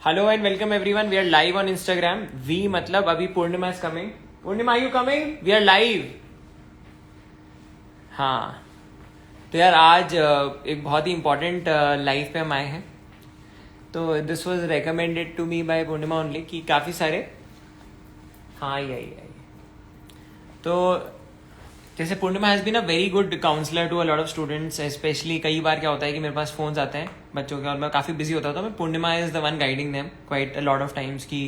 Hello and welcome everyone. We are live on Instagram. We मतलब अभी Purnima is coming. Purnima, are you coming? We are live. हाँ, तो यार आज एक बहुत ही इंपॉर्टेंट लाइव पे हम आए हैं. तो this was recommended to me by Purnima only कि काफ़ी सारे. हाँ, आई. तो जैसे Purnima has been a very good counsellor to a lot of students. Specially कई बार क्या होता है कि मेरे पास फ़ोन्स आते हैं बच्चों के और मैं काफ़ी बिजी होता था. मैं Purnima is the one guiding them quite a lot of times कि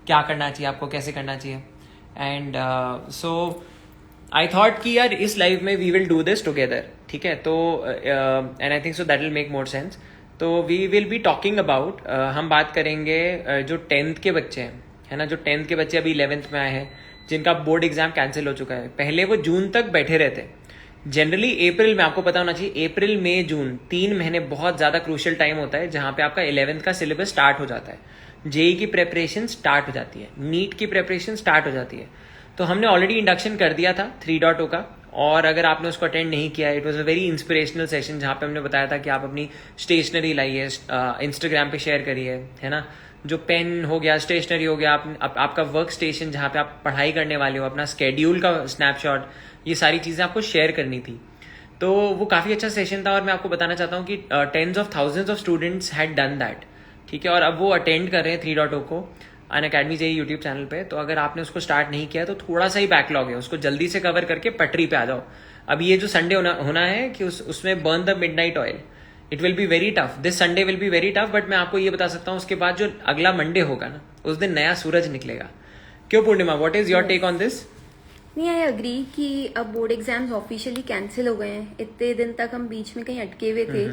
क्या करना चाहिए आपको, कैसे करना चाहिए. एंड सो आई थॉट कि यार इस लाइफ में we will do this together. ठीक है, तो and I think so that will make more sense. तो we will be talking about, हम बात करेंगे जो 10th के बच्चे हैं, है ना. जो 10th के बच्चे अभी 11th में आए हैं, जिनका बोर्ड एग्जाम कैंसिल हो चुका है. पहले वो जून तक बैठे रहते. जनरली अप्रैल में, आपको पता होना चाहिए, अप्रैल मई जून 3 महीने बहुत ज़्यादा क्रूशियल टाइम होता है जहाँ पे आपका 11th का सिलेबस स्टार्ट हो जाता है. जेई की प्रेपरेशन स्टार्ट हो जाती है, नीट की प्रेपरेशन स्टार्ट हो जाती है. तो हमने ऑलरेडी इंडक्शन कर दिया था 3.0 का. और अगर आपने उसको अटेंड नहीं किया, it was a very inspirational session जहाँ पे हमने बताया था कि आप अपनी स्टेशनरी लाइए, इंस्टाग्राम पे शेयर करिए, है ना. जो पेन हो गया, स्टेशनरी हो गया, आपका वर्क स्टेशन जहाँ पे आप पढ़ाई करने वाले हो, अपना स्केड्यूल का स्नैपशॉट, ये सारी चीज़ें आपको शेयर करनी थी. तो वो काफ़ी अच्छा सेशन था और मैं आपको बताना चाहता हूँ कि tens of thousands of students had done that. ठीक है, और अब वो अटेंड कर रहे हैं 3.0 को अनअकैडमी जेई यूट्यूब चैनल पे. तो अगर आपने उसको स्टार्ट नहीं किया तो थोड़ा सा ही बैकलॉग है, उसको जल्दी से कवर करके पटरी पे आ जाओ. अब ये जो संडे होना है कि उसमें burn the midnight oil. It will be very tough. This Sunday will be very tough, but मैं आपको ये बता सकता हूँ उसके बाद जो अगला मंडे होगा ना, उस दिन नया सूरज निकलेगा. क्यों Purnima, what is your take on this? नहीं, आई अग्री कि अब बोर्ड एग्जाम्स ऑफिशियली कैंसिल हो गए हैं. इतने दिन तक हम बीच में कहीं अटके हुए थे.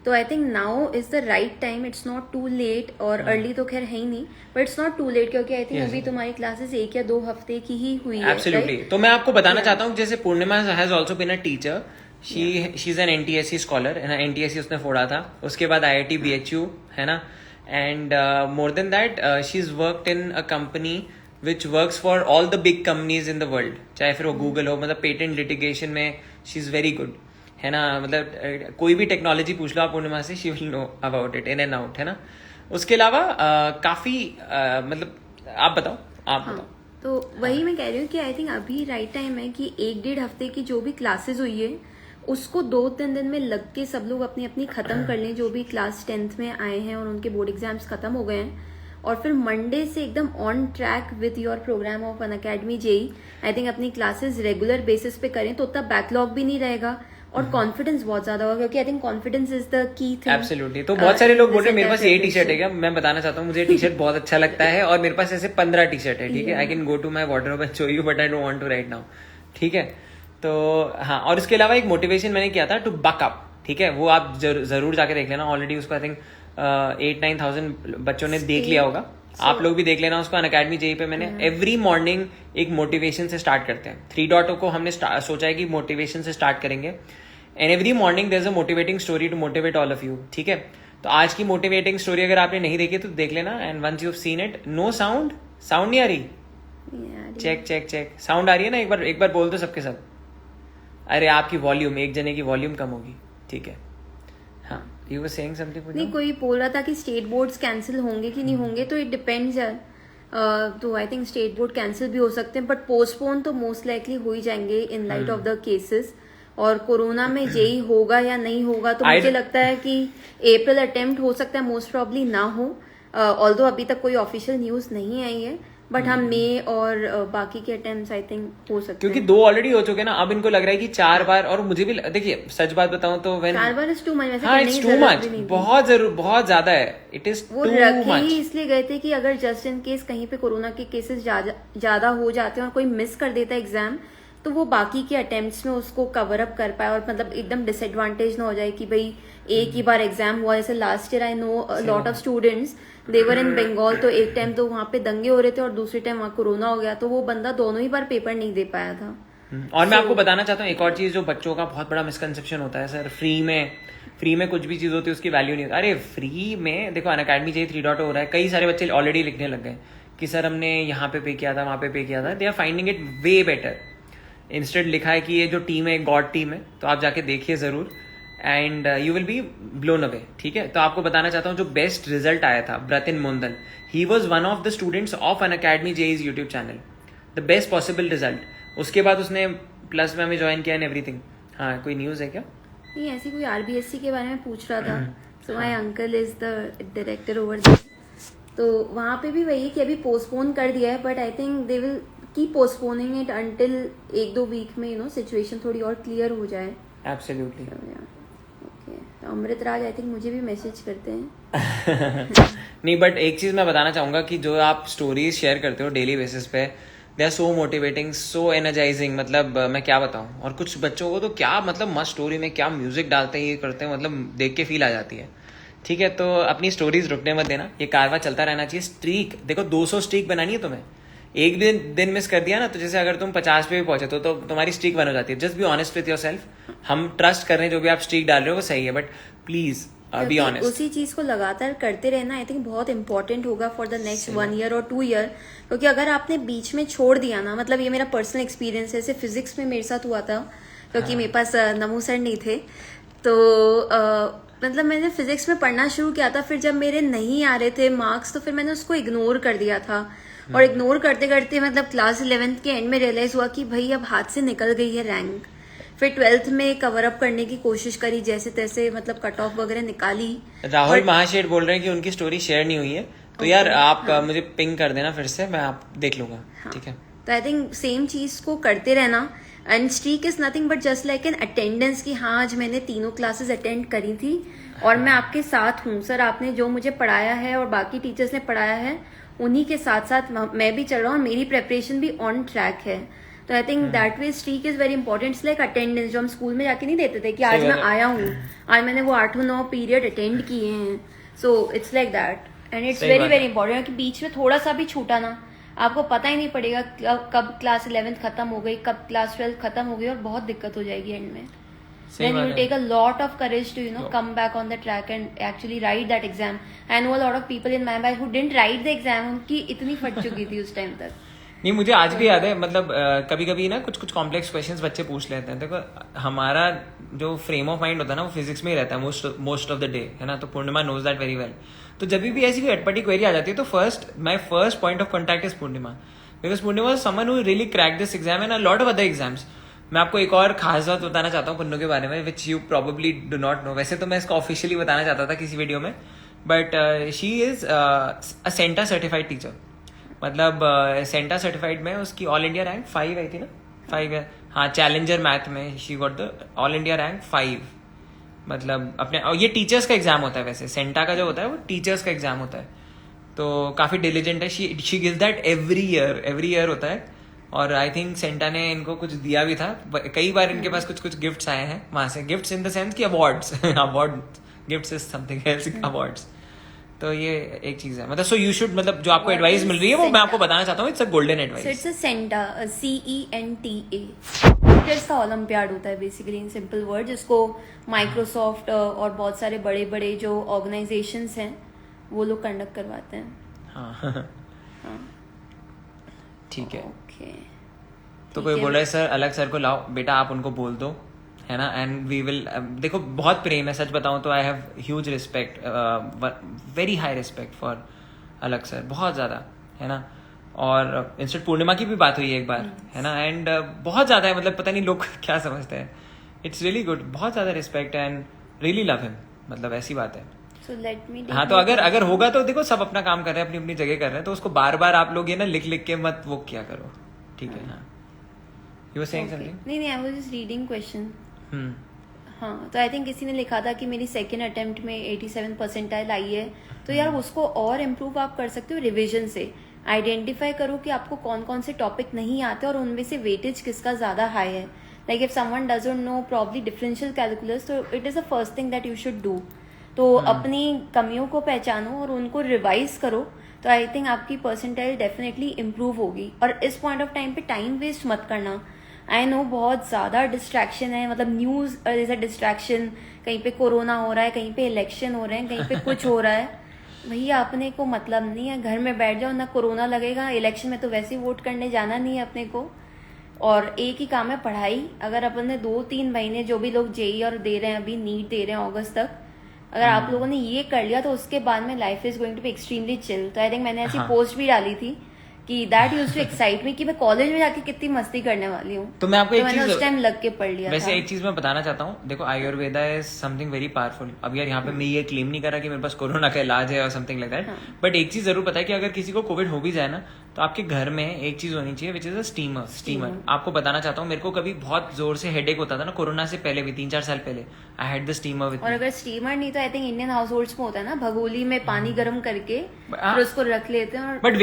तो I think now is the right time. It's not too late, और अर्ली तो खैर है ही नहीं, but it's not too late क्योंकि आई थिंक अभी तुम्हारी क्लासेस 1 या 2 हफ्ते की ही हुई है. एब्सोल्युटली. तो मैं आपको बताना चाहता हूँ, जैसे Purnima has also been a teacher. She is an NTSC scholar, है ना. एनटीएससी उसने फोड़ा था, उसके बाद आईआईटी बीएचयू, है ना. And more than that she is worked in a company which works for all the big companies in the world. चाहे फिर वो गूगल हो, मतलब पेटेंट लिटिगेशन में शी इज वेरी गुड, है ना. मतलब कोई भी टेक्नोलॉजी पूछ लो आप पूर्णिमा से, she will know about it in and out, है ना. उसके अलावा काफी मतलब आप बताओ. हाँ, तो वही मैं कह रही हूँ कि आई थिंक अभी राइट टाइम है कि 1-1.5 हफ्ते की जो भी क्लासेस हुई है उसको 2-3 दिन में लग के सब लोग अपनी अपनी खत्म कर लें, जो भी क्लास 10th में आए हैं और उनके बोर्ड एग्जाम्स खत्म हो गए हैं. और फिर मंडे से एकदम on track with your programme of Unacademy JEE. I think अपनी क्लासेस रेगुलर बेसिस पे करें तो उतना बैकलॉग भी नहीं रहेगा और कॉन्फिडेंस बहुत ज्यादा होगा, क्योंकि I think confidence is the key thing. Absolutely. तो बहुत सारे लोग बोल रहे हैं मेरे पास ये टी शर्ट है क्या. मैं बताना चाहता हूँ मुझे टी शर्ट बहुत अच्छा लगता है और मेरे पास ऐसे 15 टी शर्ट है. ठीक है, I can go to my wardrobe and show you, but I don't want to right now. ठीक है, तो हाँ. और इसके अलावा एक मोटिवेशन मैंने किया था टू बक अप. ठीक है, वो आप जरूर जाके देख लेना. ऑलरेडी उसको आई थिंक 8-9,000 बच्चों ने देख लिया होगा. आप लोग भी देख लेना उसको. अनअकैडमी जेई पे मैंने एवरी मॉर्निंग एक मोटिवेशन से स्टार्ट करते हैं. 3.0 को हमने सोचा है कि मोटिवेशन से स्टार्ट करेंगे. And every morning there is a motivating story to motivate all of you. ठीक है, तो आज की मोटिवेटिंग स्टोरी अगर आपने नहीं देखी तो देख लेना. And once you have seen it, no sound नहीं आ रही. चेक साउंड आ रही है ना. एक बार बोल दो सबके सब. अरे आपकी वॉल्यूम, एक जने की वॉल्यूम कम होगी. ठीक है, हाँ. You were saying something. नहीं, कोई बोल रहा था कि स्टेट बोर्ड्स कैंसिल होंगे कि नहीं होंगे, तो इट डिपेंड्स यार. तो I think state board cancel भी हो सकते हैं, बट पोस्टपोन तो मोस्ट लाइकली हो ही जाएंगे in light of the cases. और कोरोना में जेई होगा या नहीं होगा तो मुझे लगता है कि अप्रैल अटेम्प्ट हो सकता है, मोस्ट प्रॉब्ली ना हो. ऑल्दो अभी तक कोई ऑफिशियल न्यूज नहीं आई है, बट हम मई और बाकी के अटेम्प्ट्स आई थिंक हो सकते हैं, क्योंकि 2 ऑलरेडी हो चुके ना. अब इनको लग रहा है कि 4 बार. और मुझे भी देखिए, सच बात बताऊं तो 4 बार इज टू मच. हाँ, इट्स टू मच. बहुत ज्यादा है. इट इज वो रखे ही इसलिए गए थे कि अगर जस्ट इन केस कहीं पे कोरोना के केसेस ज्यादा हो जाते हैं और कोई मिस कर देता है एग्जाम, तो वो बाकी के अटेम्प्ट्स में उसको कवर अप कर पाए और मतलब एकदम डिसएडवांटेज ना हो जाए कि भाई एक ही बार एग्जाम हुआ. जैसे last year I know lot of students, they were in Bengal, तो एक टाइम तो वहां पे दंगे हो रहे थे और दूसरे टाइम वहां कोरोना हो गया, तो वो बंदा दोनों ही बार पेपर नहीं दे पाया था. और मैं आपको बताना चाहता हूँ एक और चीज जो बच्चों का बहुत बड़ा मिसकंसेप्शन होता है. सर, फ्री में कुछ भी चीज होती है उसकी वैल्यू नहीं होती. अरे फ्री में देखो, अनअकैडमी जेई 3.0 हो रहा है. कई सारे बच्चे ऑलरेडी लिखने लग गए कि सर हमने यहाँ पे किया था, वहां पे किया था. They are finding it way better. Instead लिखा है कि ये जो टीम है गॉड टीम है, तो आप जाके देखिए जरूर. And you will be blown away. ठीक है, तो आपको बताना चाहता हूँ जो बेस्ट रिजल्ट आया था, Bratin Mondal, he was one of the students of Unacademy JEE's YouTube channel. The best possible result. उसके बाद उसने प्लस में हमें ज्वाइन किया एंड एवरीथिंग. हाँ, कोई न्यूज़ है क्या? नहीं, ऐसी कोई RBSC के बारे में पूछ रहा था. So my uncle is the director over there. तो वहाँ पे भी वही है कि अभी पोस्टपोन कर दिया है, but I think they will keep postponing it until 1-2 week में सिचुएशन थोड़ी और क्लियर हो जाए. एब्सोल्युटली. ओके, तो अमृत राज आई थिंक मुझे भी मैसेज करते हैं. नहीं, बट एक चीज मैं बताना चाहूंगा कि जो आप स्टोरीज शेयर करते हो डेली बेसिस पे, they are so motivating, so energising. मतलब मैं क्या बताऊं. और कुछ बच्चों को तो क्या मतलब मस्त स्टोरी में क्या म्यूजिक डालते हैं, ये करते हैं, मतलब देख के फील आ जाती है. ठीक है, तो अपनी स्टोरीज रुकने मत देना, ये कारवा चलता रहना चाहिए. स्ट्रीक देखो, 200 स्ट्रीक बनानी है तुम्हें. एक दिन मिस कर दिया ना, तो जैसे अगर तुम 50 पे भी पहुंचे तो तुम्हारी स्ट्रीक बन हो जाती है. Just be honest with your self. हम ट्रस्ट कर रहे हैं जो भी आप स्ट्रीक डाल रहे हो वो सही है, बट प्लीज बी ऑनेस्ट. उसी चीज को लगातार करते रहना आई थिंक बहुत इंपॉर्टेंट होगा फॉर द नेक्स्ट 1 ईयर और 2 ईयर. क्योंकि अगर आपने बीच में छोड़ दिया ना, मतलब ये मेरा पर्सनल एक्सपीरियंस है, जैसे फिजिक्स में मेरे साथ हुआ था, क्योंकि मेरे पास नमो सर नहीं थे. तो मतलब मैंने फिजिक्स में पढ़ना शुरू किया था, फिर जब मेरे नहीं आ रहे थे मार्क्स तो फिर मैंने उसको इग्नोर कर दिया था. और इग्नोर करते करते मतलब क्लास 11th के एंड में रियलाइज हुआ कि भाई अब हाथ से निकल गई है रैंक. फिर 12th में कवर अप करने की कोशिश करी जैसे तैसे, मतलब कट ऑफ वगैरह निकाली. राहुल महाशेठ बोल रहे हैं कि उनकी स्टोरी शेयर नहीं हुई है, तो यार आप मुझे पिंग कर देना फिर से, मैं आप देख लूंगा. ठीक है, तो आई थिंक सेम चीज को करते रहना. And streak is nothing but just like an attendance कि हाँ आज मैंने 3 क्लासेस अटेंड करी थी और मैं आपके साथ हूँ सर. आपने जो मुझे पढ़ाया है और बाकी टीचर्स ने पढ़ाया है उन्हीं के साथ साथ मैं भी चल रहा हूँ, मेरी प्रेपरेशन भी ऑन ट्रैक है. तो I think that way streak is very important. It's like attendance जो हम स्कूल में जाके नहीं देते थे कि आज मैं आया हूँ, आज मैंने वो 8-9 पीरियड अटेंड किए हैं. So it's like that and it's very very important कि बीच में थोड़ा सा भी छूटा ना, आपको पता ही नहीं पड़ेगा कब क्लास 11th खत्म हो गई, कब क्लास 12th खत्म हो गई और बहुत दिक्कत हो जाएगी एंड में. Then you will take a lot of courage to come back on the track and actually write that exam. I know a lot of people in my batch who didn't write the exam. उनकी इतनी फट चुकी थी उस time तक. नहीं, मुझे आज भी याद है. मतलब कभी कभी ना कुछ कॉम्प्लेक्स क्वेश्चंस बच्चे पूछ लेते हैं. देखो, हमारा जो फ्रेम ऑफ माइंड होता है ना वो फिजिक्स में ही रहता है मोस्ट ऑफ द डे, है ना. तो पूर्णिमा नोज दैट वेरी वेल. तो जब भी ऐसी कोई अटपटी क्वेरी आ जाती है तो my first point of contact is Purnima, because Purnima was someone who really cracked this exam and a lot of other exams. मैं आपको एक और खास बात बताना चाहता हूँ पुन्नू के बारे में, which you probably do not know. वैसे तो मैं इसको ऑफिशियली बताना चाहता था किसी वीडियो में, but she is a Santa certified teacher. मतलब सेंटा सर्टिफाइड में उसकी ऑल इंडिया रैंक 5 आई थी ना, 5 है. हाँ, चैलेंजर मैथ में she got the all India rank 5. मतलब अपने, और ये टीचर्स का एग्जाम होता है. वैसे सेंटा का जो होता है वो टीचर्स का एग्जाम होता है, तो काफी डिलीजेंट है. She gives that every year होता है. और आई थिंक सेंटा ने इनको कुछ दिया भी था कई बार. इनके पास कुछ गिफ्ट्स आए हैं वहां से. गिफ्ट्स इन द सेंस कि awards. Award gifts is something else, awards. तो ये एक चीज है. मतलब सो यू शुड, मतलब जो आपको एडवाइस मिल रही है वो मैं आपको बताना चाहता हूँ. It's a golden advice. It's a Santa, CENTA. Teachers का ओलंपियाड होता है बेसिकली इन सिंपल वर्ड, जिसको माइक्रोसॉफ्ट और बहुत सारे बड़े बड़े जो ऑर्गेनाइजेशंस हैं वो लोग कंडक्ट करवाते हैं. हाँ, ठीक है. ओके, तो कोई बोल रहा है सर अलग सर को लाओ बेटा, आप उनको बोल दो, है ना. एंड वी विल, देखो बहुत प्रेम है. सच बताऊं तो I have huge respect, very high respect for अलग सर, बहुत ज्यादा, है ना. और इंस्टेंट पूर्णिमा की भी बात हुई है एक बार, है ना. एंड बहुत ज्यादा है, मतलब पता नहीं लोग क्या समझते हैं. इट्स रियली गुड, बहुत ज्यादा respect and really love him, मतलब ऐसी बात है. So let me हाँ, तो अगर होगा तो देखो सब अपना काम कर रहे हैं, अपनी अपनी जगह कर रहे हैं, तो उसको बार बार आप लोग ये ना लिख के मत वो क्या करो. ठीक है. हाँ, यू वर सेइंग समथिंग. नहीं, I was just reading question. हाँ, तो आई थिंक किसी ने लिखा था कि मेरी सेकेंड अटेम्प्ट में 87 परसेंटाइल आई है. तो यार उसको और इम्प्रूव आप कर सकते हो रिविजन से. आइडेंटिफाई करो कि आपको कौन कौन से टॉपिक नहीं आते और उनमें से वेटेज किसका ज्यादा हाई है. Like if someone doesn't know probably differential calculus, तो it is the first thing that you should do. तो अपनी कमियों को पहचानो और उनको रिवाइज करो, तो आई थिंक आपकी परसेंटाइल डेफिनेटली इम्प्रूव होगी. और इस पॉइंट ऑफ टाइम पे टाइम वेस्ट मत करना. आई नो बहुत ज्यादा डिस्ट्रैक्शन है, मतलब न्यूज इज अ डिस्ट्रैक्शन. कहीं पे कोरोना हो रहा है, कहीं पे इलेक्शन हो रहे हैं, कहीं पे कुछ हो रहा है. भैया अपने को मतलब नहीं है, घर में बैठ जाओ ना, कोरोना लगेगा. इलेक्शन में तो वैसे ही वोट करने जाना नहीं है अपने को. और एक ही काम है पढ़ाई। अगर अपन ने 2-3 महीने जो भी लोग जेई और दे रहे हैं, अभी नीट दे रहे हैं अगस्त तक, अगर आप लोगों ने ये कर लिया तो उसके बाद में life is going to be extremely chill. तो आई थिंक मैंने ऐसी पोस्ट भी डाली थी कि that used to excite me कि मैं कॉलेज में जाके कितनी मस्ती करने वाली हूँ। तो मैं आपको एक मैंने चीज उस टाइम लग के पढ़ लिया वैसे था। एक चीज मैं बताना चाहता हूँ, देखो Ayurveda is something very powerful. अब यार यहाँ पे मैं ये क्लेम नहीं कर रहा कि मेरे पास कोरोना का इलाज है और समथिंग लाइक दैट, बट एक चीज जरूर पता है कि अगर किसी को कोविड हो भी जाए ना, तो आपके घर में एक चीज होनी चाहिए विच इज अ स्टीमर। आपको बताना चाहता हूँ, मेरे को कभी बहुत जोर से हेडेक होता था ना कोरोना से पहले भी, 3-4 साल पहले, I had the steamer with. और अगर स्टीमर नहीं तो I think Indian house holds में होता है ना, भगोली में पानी गर्म करके फिर उसको रख लेते हैं। But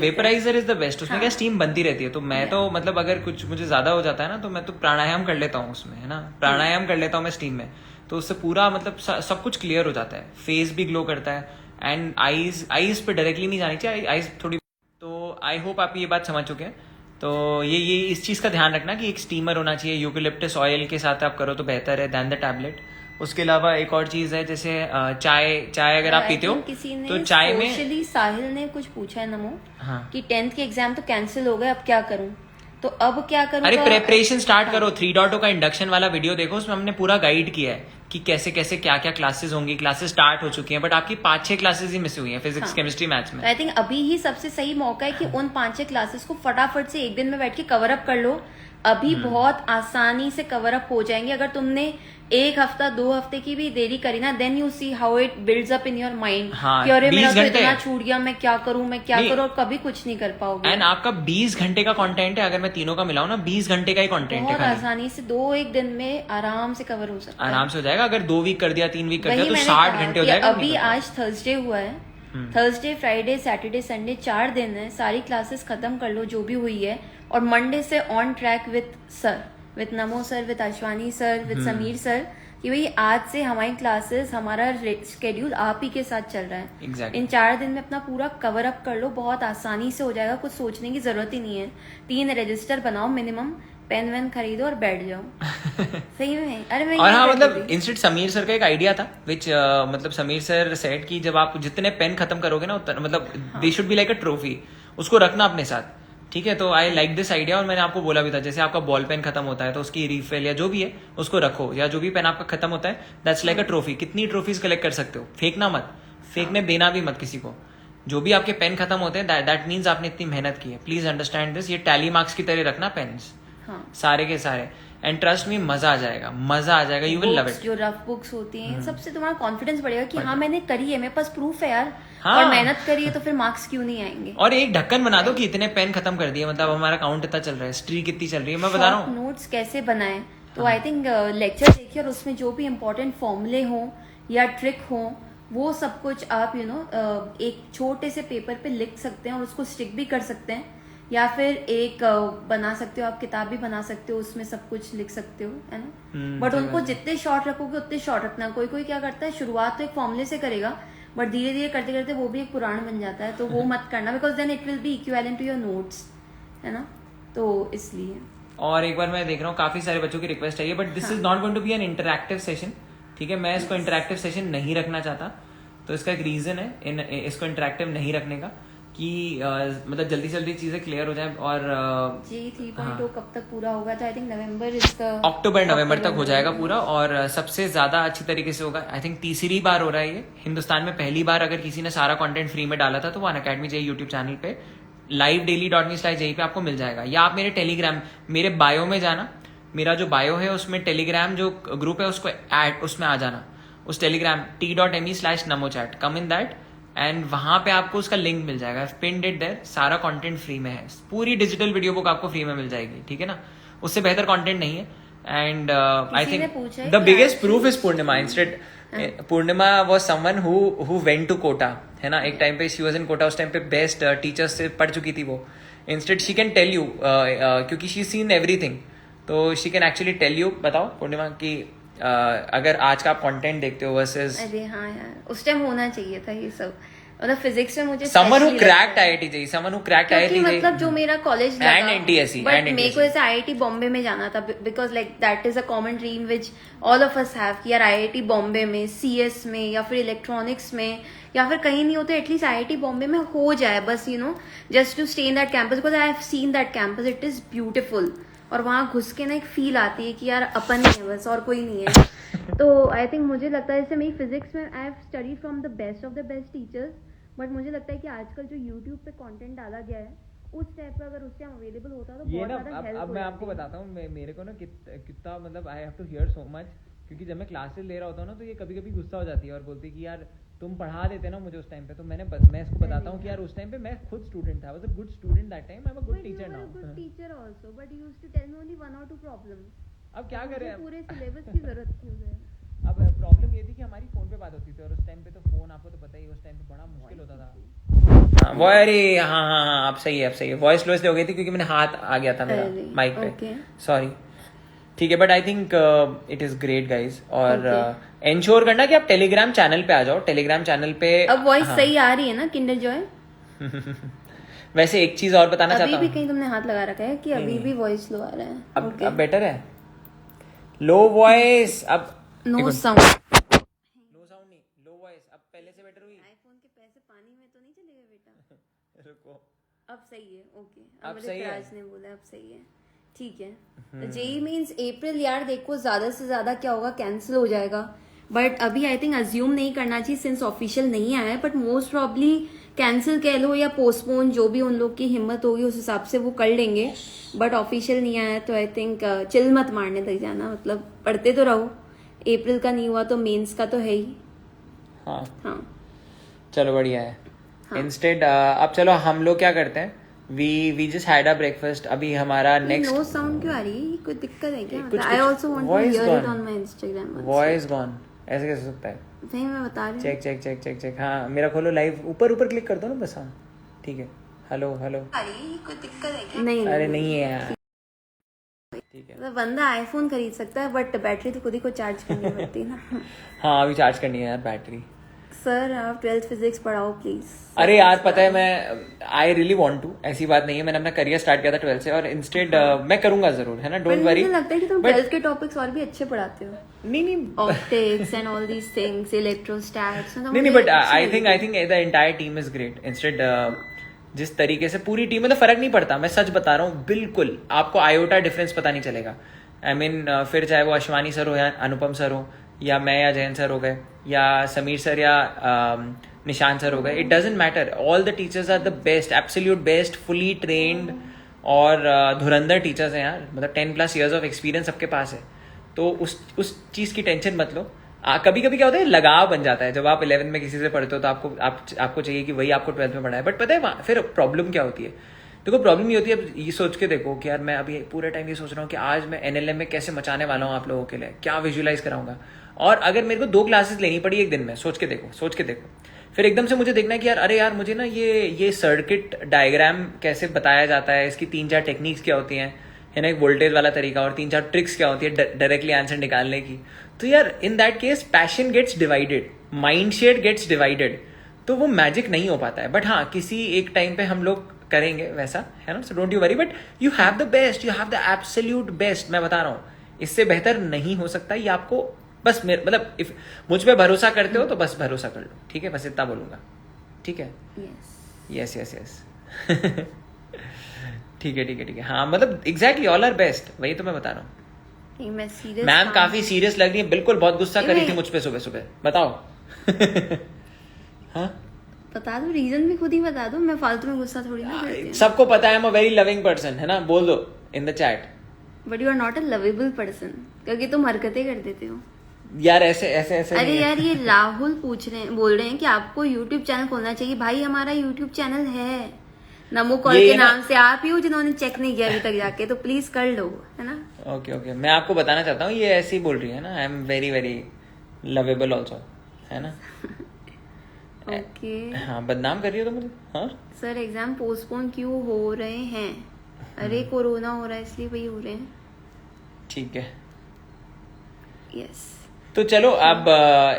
vaporiser is the best. उसमें क्या स्टीम बनती रहती है। तो मैं तो मतलब अगर कुछ मुझे ज्यादा हो जाता है ना, तो मैं तो प्राणायाम कर लेता हूँ उसमें, है ना, प्राणायाम कर लेता हूँ मैं स्टीम में। तो उससे पूरा मतलब सब कुछ क्लियर हो जाता है, फेस भी ग्लो करता है, एंड आईज पे डायरेक्टली नहीं जानी चाहिए, आईज थोड़ी। तो आई होप आप ये बात समझ चुके हैं। तो ये इस चीज का ध्यान रखना कि एक स्टीमर होना चाहिए। यूकेलिप्टस ऑयल के साथ आप करो तो बेहतर है दैन द टैबलेट। उसके अलावा एक और चीज है, जैसे चाय अगर आप पीते हो तो चाय में साहिल ने कुछ पूछा है नमो, हाँ, कि 10th के एग्जाम तो कैंसिल हो गए, अब क्या करूं। तो अब क्या करूं, अरे प्रेपरेशन स्टार्ट करो। 3 का इंडक्शन वाला वीडियो देखो, उसमें हमने पूरा गाइड किया है कि कैसे कैसे क्या क्या क्लासेस होंगी। क्लासेस स्टार्ट हो चुकी हैं, बट आपकी 5-6 क्लासेस ही मिस हुई हैं, फिजिक्स केमिस्ट्री मैथ्स में। आई थिंक अभी ही सबसे सही मौका है कि उन 5-6 क्लासेस को फटाफट से एक दिन में बैठ के कवर अप कर लो। अभी बहुत आसानी से कवर अप हो जाएंगे। अगर तुमने 1 हफ्ता 2 हफ्ते की भी देरी करी ना, then you see how it builds up in your mind कि अरे मेरा तो इतना छूट गया, मैं क्या करूं, और कभी कुछ नहीं कर पाओगे। एंड आपका 20 घंटे का कंटेंट है, अगर मैं तीनों का मिलाऊं ना, 20 घंटे का ही कंटेंट है। बहुत आसानी से 2-1 दिन में आराम से कवर हो सकता है, आराम से हो जाएगा। अगर 2 वीक कर दिया, 3 वीक कर दिया, तो 60 घंटे हो जाएगा। अभी आज थर्सडे हुआ है, थर्सडे फ्राइडे सैटरडे संडे 4 दिन है, सारी क्लासेस खत्म कर लो जो भी हुई है, और मंडे से on track with Namo sir, with Ashwani sir, with Sameer sir, कि भाई आज से हमारी क्लासेस, हमारा स्केड्यूल आप ही के साथ चल रहा है। Exactly. इन 4 दिन में अपना पूरा कवर अप कर लो, बहुत आसानी से हो जाएगा, कुछ सोचने की जरूरत ही नहीं है। 3 रजिस्टर बनाओ मिनिमम, पेन वेन खरीदो और बैठ जाओ। सही में। अरे मैं, और हाँ, मतलब इंस्टेंट समीर सर का एक आइडिया था विच मतलब समीर सर सेट कि जब आप जितने पेन खत्म करोगे ना, मतलब they should be like a trophy, उसको रखना अपने साथ, ठीक है। तो आई लाइक दिस आइडिया। और मैंने आपको बोला भी था, जैसे आपका बॉल पेन खत्म होता है तो उसकी रिफिल या जो भी है उसको रखो, या जो भी पेन आपका खत्म होता है दैट्स लाइक अ ट्रॉफी। कितनी ट्रॉफीज कलेक्ट कर सकते हो, फेंकना मत, फेंकने देना भी मत किसी को। जो भी आपके पेन खत्म होते हैं दैट मीन्स आपने इतनी मेहनत की है। Please understand this. ये टैली मार्क्स की तरह रखना पेन्स, सारे के सारे, एंड ट्रस्ट मी मजा आ जाएगा, यू विल लव इट। जो रफ बुक्स होती हैं, सबसे तुम्हारा कॉन्फिडेंस बढ़ेगा कि हाँ मैंने करी है, मेरे पास प्रूफ है यार, हाँ, और मेहनत करी है, तो फिर मार्क्स क्यों नहीं आएंगे। और एक ढक्कन बना दो कि इतने पेन खत्म कर दिए, मतलब हमारा काउंट इतना चल रहा है, स्ट्रीक कितनी चल रही है, मैं बता रहा हूँ। नोट्स कैसे बनाए, तो आई थिंक लेक्चर देखिए, और उसमें जो भी इम्पोर्टेंट फॉर्मूले हो या ट्रिक हो, वो सब कुछ आप एक छोटे से पेपर पे लिख सकते हैं और उसको स्टिक भी कर सकते हैं, या फिर एक बना सकते हो, आप किताब भी बना सकते हो, उसमें सब कुछ लिख सकते हो, है ना। बट उनको जितने शॉर्ट रखोगे उतने शॉर्ट रखना। कोई क्या करता है, शुरुआत तो एक फॉर्मूले से करेगा, बट धीरे धीरे करते करते वो भी एक पुराण बन जाता है, तो वो मत करना, because then it will be equivalent to your notes, है ना। तो इसलिए, और एक बार मैं देख रहा हूँ काफी सारे बच्चों की रिक्वेस्ट आई है, but this is not going to be an interactive session, ठीक है। मैं इसको इंटरैक्टिव सेशन नहीं रखना चाहता, तो इसका एक रीजन है इसको इंटरैक्टिव नहीं रखने का, कि मतलब जल्दी जल्दी चीजें क्लियर हो जाए। और जी 3.2 कब तक पूरा होगा, तो आई थिंक अक्टूबर नवंबर तक हो जाएगा पूरा, और सबसे ज्यादा अच्छी तरीके से होगा। आई थिंक तीसरी बार हो रहा है ये हिंदुस्तान में। पहली बार अगर किसी ने सारा कंटेंट फ्री में डाला था तो वो अनअकैडमी जेई यूट्यूब चैनल पे livedaily.me/jei पे आपको मिल जाएगा, या आप मेरे टेलीग्राम, मेरे बायो में जाना, मेरा जो बायो है उसमें टेलीग्राम जो ग्रुप है उसको ऐड, उसमें आ जाना, उस Telegram t.me/namochat, come in that, and वहां पे आपको उसका लिंक मिल जाएगा, पिन्ड इट देयर। सारा कंटेंट फ्री में है, पूरी डिजिटल वीडियो बुक आपको फ्री में मिल जाएगी, ठीक है ना। उससे बेहतर कंटेंट नहीं है। And I think the biggest proof is Purnima. Instead Purnima was someone who went to Kota, है ना। एक टाइम पे शी वॉज इन कोटा, उस टाइम पे बेस्ट टीचर्स से पढ़ चुकी थी वो। Instead she can tell you, क्योंकि शी सीन एवरीथिंग, तो she can actually tell you. बताओ पूर्णिमा की अगर आज का आप कंटेंट देखते हो वर्सेस, अरे हाँ यार, उस टाइम होना चाहिए था ये सब। मतलब फिजिक्स में मुझे समवन हु specially क्रैक्ड लगता है। IIT JEE, someone who cracked क्योंकि आईआईटी मतलब जो मेरा कॉलेज लगा And NTSE, बट and मेरे को NTSE. ऐसे आईआईटी बॉम्बे में जाना था because like that is a common dream which all of us have कि यार आईआईटी बॉम्बे में सीएस में या फिर इलेक्ट्रॉनिक्स में या फिर कहीं नहीं होते एटलीस्ट आईआईटी बॉम्बे में हो जाए बस just to stay in that campus because I have seen that campus it is beautiful और वहां घुस के ना एक फील आती है कि यार अपन ही है बस और कोई नहीं है। तो आई थिंक मुझे लगता है जैसे मेरी फिजिक्स में I have study from the best of the best teachers but मुझे लगता है कि आजकल जो यूट्यूब पे कंटेंट डाला गया है उस टाइप का अगर उस टाइम अवेलेबल होता तो ये बहुत ना ज्यादा हेल्प अब मैं आपको बताता हूँ, मेरे को ना कितना मतलब I have to hear so much, क्योंकि जब मैं क्लासेस ले रहा होता हूँ ना तो ये कभी कभी गुस्सा हो जाती है और बोलती है कि यार तुम पढ़ा देते ना मुझे उस टाइम पे, तो मैं इसको बताता हूँ कि यार उस टाइम पे मैं खुद स्टूडेंट था, was a good student that time, I am a good teacher now. Good teacher also but you used to tell me only one और टू प्रॉब्लम्स। अब क्या करें, पूरे सिलेबस की जरूरत थी उसे। अब प्रॉब्लम ये थी कि हमारी फोन पे बात होती थी और उस टाइम पे तो फोन आपको तो पता ही, उस टाइम पे बड़ा मुश्किल होता था। वो अरे हाँ अब सही है, वॉइस स्लो इसलिए हो गई थी क्योंकि मैंने हाथ आ गया था मेरा माइक पे, सॉरी। ठीक है, but I think it is great guys, और इंश्योर करना कि आप टेलीग्राम चैनल पे आ जाओ, टेलीग्राम चैनल पे। अब वॉइस सही आ रही है ना किंडर जॉय? वैसे एक चीज और बताना चाहता हूँ, अभी भी कहीं तुमने हाथ लगा रखा है कि अभी भी वॉइस लो आ रहा है? अब बेटर है, लो वॉइस, अब नो साउंड नहीं, लो वॉइस अब पहले से बेटर हुई। आईफोन के पैसे पानी में तो नहीं चले गए बेटा? रुको, अब सही है, ओके अब सही है, राज ने बोला अब सही है, ठीक है। जेई मींस अप्रैल, यार देखो ज्यादा से ज्यादा क्या होगा, कैंसिल हो जाएगा, बट अभी आई थिंक अज्यूम नहीं करना चाहिए सिंस ऑफिशियल नहीं आया है, बट मोस्ट प्रॉब्ली कैंसिल कह लो या पोस्टपोन, जो भी उन लोग की हिम्मत होगी उस हिसाब से वो कर लेंगे, बट ऑफिशियल नहीं आया तो आई थिंक चिल मत मारने लग जाना, मतलब पढ़ते तो रहो, अप्रैल का नहीं हुआ तो मेंस का तो है ही। हाँ चलो बढ़िया है। इंस्टेड अब चलो हम लोग क्या करते हैं, we just had a breakfast, अभी हमारा नेक्स्ट। नो साउंड क्यों आ रही है, कोई दिक्कत है क्या? कुछ I also want to hear it on my Instagram. Voice gone, ऐसे कैसे सकता है? नहीं मैं बता रही हूँ। चेक। हाँ मेरा खोलो लाइव, ऊपर क्लिक कर दो ना बस। हाँ ठीक है, हेलो कोई दिक्कत है क्या? नहीं अरे नहीं है यार, ठीक है। तो बंदा आईफोन खरीद सकता है बट बैटरी तो खुद ही को चार्ज करनी पड़ती है ना। हाँ अभी चार्ज करनी है यार बैटरी। सर आप 12th फिजिक्स पढ़ाओ प्लीज। अरे यार पता है, मैं आई रियली वांट टू, ऐसी बात नहीं है, मैंने अपना करियर स्टार्ट किया था 12th से, और इंस्टेड मैं करूंगा जरूर, है ना, डोंट वरी। मुझे लगता है कि तुम 12th के टॉपिक्स और भी अच्छे पढ़ाते हो। नहीं optics and all these things, electrostats. नहीं but I think the entire team is great. Instead जिस तरीके से पूरी टीम, मतलब फर्क नहीं पड़ता, मैं सच बता रहा हूँ, बिल्कुल आपको आयोटा डिफरेंस पता नहीं चलेगा। आई मीन फिर चाहे वो अश्वानी सर हो या अनुपम सर हो या मैं या जयंत सर हो गए या समीर सर या निशान सर हो गए, it doesn't matter, all the teachers are the best, absolute best, fully trained, और धुरंधर टीचर्स हैं यार, मतलब 10+ years ऑफ एक्सपीरियंस सबके पास है, तो उस चीज़ की टेंशन मत लो। कभी कभी क्या होता है, लगाव बन जाता है, जब आप 11th में किसी से पढ़ते हो तो आपको चाहिए कि वही आपको 12th में पढ़ा है, बट पता है फिर प्रॉब्लम क्या होती है, देखो प्रॉब्लम ये होती है, अब ये सोच के देखो कि यार मैं अभी पूरे टाइम ये सोच रहा हूँ कि आज मैं NLM में कैसे मचाने वाला हूँ आप लोगों के लिए, क्या विजुअलाइज कराऊंगा, और अगर मेरे को 2 क्लासेस लेनी पड़ी एक दिन में, सोच के देखो, फिर एकदम से मुझे देखना है कि यार अरे यार मुझे ना ये सर्किट डायग्राम कैसे बताया जाता है, इसकी 3-4 टेक्निक्स क्या होती हैं, है ना, एक वोल्टेज वाला तरीका, और 3-4 ट्रिक्स क्या होती है डायरेक्टली आंसर निकालने की, तो यार in that case passion gets divided, mindset gets divided, तो वो मैजिक नहीं हो पाता है। बट हाँ किसी एक टाइम पे हम लोग करेंगे वैसा, है ना, so don't you worry, but you have the best, you have the absolute best, मैं बता रहा हूँ, इससे बेहतर नहीं हो सकता। ये आपको बस मतलब इफ मुझ पे भरोसा करते हो तो बस भरोसा कर लो, ठीक है, बस इतना बोलूंगा, ठीक है। यस ठीक है, हाँ मतलब एग्जैक्टली ऑल आर बेस्ट, वही तो मैं बता रहा हूँ। मैम काफी सीरियस लग रही है, बिल्कुल बहुत गुस्सा करी थी मुझ पे सुबह, बताओ। हाँ बता दो, रीजन भी खुद ही बता दो, मैं फालतू में गुस्सा थोड़ी ना करती हूँ। सबको पता है I am a very loving person, है ना, बोल दो in the chat. But you are not a lovable person, क्योंकि तुम हरकतें कर देते हो यार, ऐसे अरे यार ये राहुल बोल रहे हैं कि आपको यूट्यूब चैनल खोलना चाहिए। भाई हमारा यूट्यूब चैनल है, नमो कॉल के नाम से, आप ही हो जिन्होंने चेक नहीं किया अभी तक जाके, तो प्लीज कर लो, है ना। ओके मैं आपको बताना चाहता हूँ, ये ऐसी बोल रही है ना, I am very very lovable also, है ना। ओके हाँ बदनाम कर रही हो तो मुझे। हाँ सर एग्जाम पोस्टपोन क्यों हो रहे हैं? अरे कोरोना हो रहा है इसलिए वही हो रहे हैं। ठीक है, यस तो चलो अब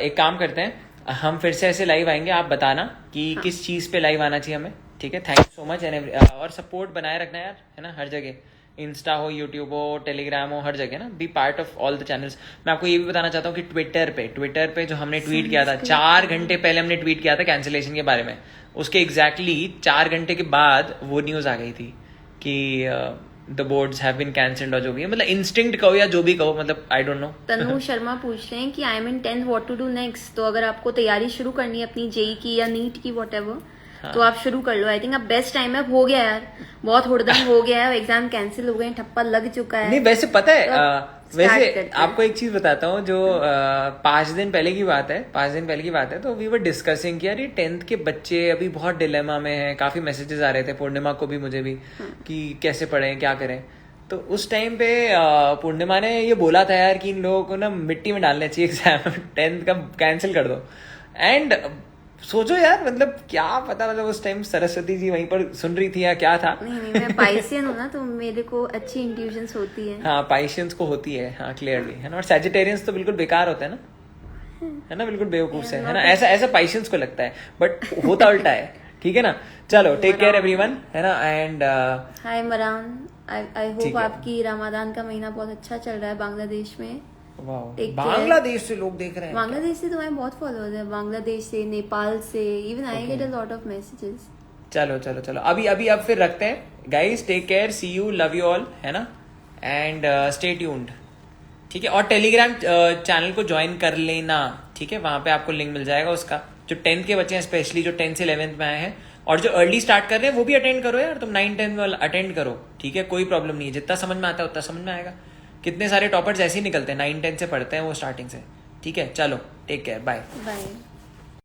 एक काम करते हैं, हम फिर से ऐसे लाइव आएंगे, आप बताना कि हाँ। किस चीज़ पे लाइव आना चाहिए हमें, ठीक है। Thank you so much and और सपोर्ट बनाए रखना यार, है ना, हर जगह, इंस्टा हो, यूट्यूब हो, टेलीग्राम हो, हर जगह ना, be part of all the channels. मैं आपको ये भी बताना चाहता हूँ कि ट्विटर पे जो हमने ट्वीट किया था 4 घंटे पहले हमने ट्वीट किया था कैंसिलेशन के बारे में, उसके एग्जैक्टली 4 घंटे के बाद वो न्यूज़ आ गई थी कि the boards have been cancelled, और जो भी है, मतलब इंस्टिंक्ट कहो या जो भी कहो, मतलब I don't know. Tanu Sharma पूछ रहे हैं कि I am in 10th what to do next. तो अगर आपको तैयारी शुरू करनी है अपनी जेई की या नीट की व्हाटएवर, तो आप शुरू कर लो। आई थिंक अब बेस्ट टाइम है। अब हो गया यार, बहुत हुड़दंग हो गया है, एग्जाम कैंसिल हो गए, ठप्पा लग चुका है। नहीं वैसे पता है, तो वैसे आपको एक चीज बताता हूँ, जो 5 दिन पहले की बात है, 5 दिन पहले की बात है, तो वी वर डिस्कसिंग कि यार ये 10th के बच्चे अभी बहुत डिलेमा में हैं, काफी मैसेजेस आ रहे थे, पूर्णिमा को भी, मुझे भी, कि कैसे पढ़ें, क्या करें। तो उस टाइम पे पूर्णिमा ने ये बोला था यार कि इन लोगों को ना मिट्टी में डालना चाहिए एग्जाम, 10th का कैंसिल कर दो। एंड सोचो यार, मतलब क्या पता, मतलब उस टाइम सरस्वती जी वहीं पर सुन रही थी या क्या था। नहीं मैं पाइसियन हूँ ना, तो मेरे को अच्छी इंट्यूशंस होती है। हाँ पाइशियंस को होती है, हाँ क्लियरली, है ना। और सैजिटेरियंस तो बिल्कुल बेकार होते हैं ना, है ना, बिल्कुल बेवकूफ से, है ना, ऐसा ऐसा पाइशियंस को लगता है, बट होता उल्टा है, ठीक है ना। चलो टेक केयर एवरीवन, है ना। एंड हाय मरान, आई ठीक होप है। आपकी रमादान का महीना बहुत अच्छा चल रहा है बांग्लादेश में। Take care. बांग्लादेश से लोग देख रहे हैं। बांग्लादेश से तुम्हारे बहुत फॉलोअर्स है, बांग्लादेश से, नेपाल से, even I get a lot of messages. चलो चलो चलो, अभी अभी अब फिर रखते हैं guys, take care, see you, love you all, है ना, एंड स्टे ट्यून्ड, ठीक है। और टेलीग्राम चैनल को ज्वाइन कर लेना, ठीक है, वहां पे आपको लिंक मिल जाएगा उसका। जो 10th के बच्चे हैं, स्पेशली जो 10th से 11th में आए हैं, और जो अर्ली स्टार्ट कर रहे हैं, वो भी अटेंड करो यार, तुम 9-10 वाला अटेंड करो, ठीक है, कोई प्रॉब्लम नहीं है, जितना समझ में आता है उतना समझ में आएगा। कितने सारे टॉपर्स ऐसे ही निकलते हैं, 9-10 से पढ़ते हैं वो स्टार्टिंग से, ठीक है। चलो टेक केयर, बाय बाय।